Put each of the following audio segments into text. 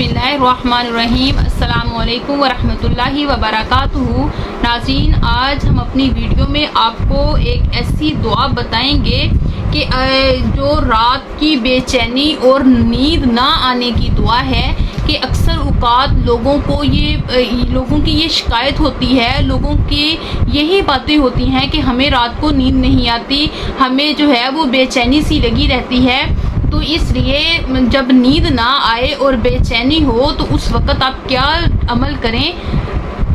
बिस्मिल्लाहिर्रहमानिर्रहीम। अस्सलामु अलैकुम वरहमतुल्लाहि वबरकातुहू। नाज़रीन, आज हम अपनी वीडियो में आपको एक ऐसी दुआ बताएंगे कि जो रात की बेचैनी और नींद ना आने की दुआ है कि अक्सर औक़ात लोगों की ये शिकायत होती है, लोगों की यही बातें होती हैं कि हमें रात को नींद नहीं आती, हमें जो है वो बेचैनी सी लगी रहती है। तो इसलिए जब नींद ना आए और बेचैनी हो तो उस वक़्त आप क्या अमल करें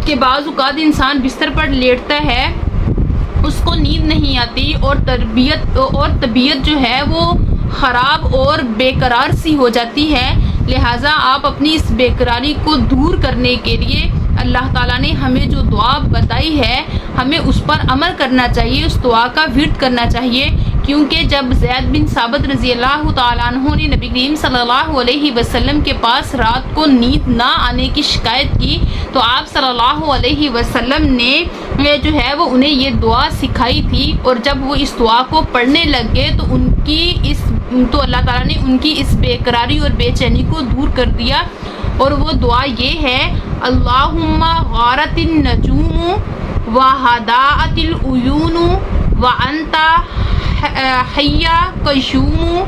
कि बाज़ औक़ात इंसान बिस्तर पर लेटता है, उसको नींद नहीं आती और तबीयत जो है वो ख़राब और बेकरार सी हो जाती है। लिहाजा आप अपनी इस बेकरारी को दूर करने के लिए अल्लाह ताला ने हमें जो दुआ बताई है, हमें उस पर अमल करना चाहिए, उस दुआ का विर्द करना चाहिए। क्योंकि जब ज़ैद बिन साबित रज़ी अल्लाह ताला अन्हु ने नबी करीम सल्लल्लाहु अलैहि वसल्लम के पास रात को नींद ना आने की शिकायत की तो आप सल्लल्लाहु अलैहि वसल्लम ने जो है वो उन्हें ये दुआ सिखाई थी। और जब वो इस दुआ को पढ़ने लग गए तो अल्लाह ताला ने उनकी इस बेकरारी और बेचैनी को दूर कर दिया। और वो दुआ ये है, अल्लाहुम्मा गारतिन नजूमु व हदाअतिल उयूनु व अंता हय्या कशूमु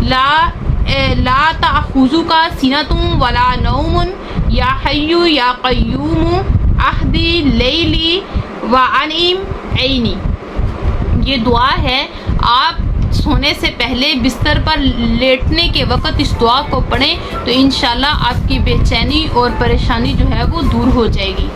ला ताखुजुका सिनतुम वला नौमुन या हय्यु या कय्यूमु अहदी लैली व अनीम ऐनी। ये दुआ है, आप सोने से पहले बिस्तर पर लेटने के वक़्त इस दुआ को पढ़ें तो इंशाल्लाह आपकी बेचैनी और परेशानी जो है वो दूर हो जाएगी।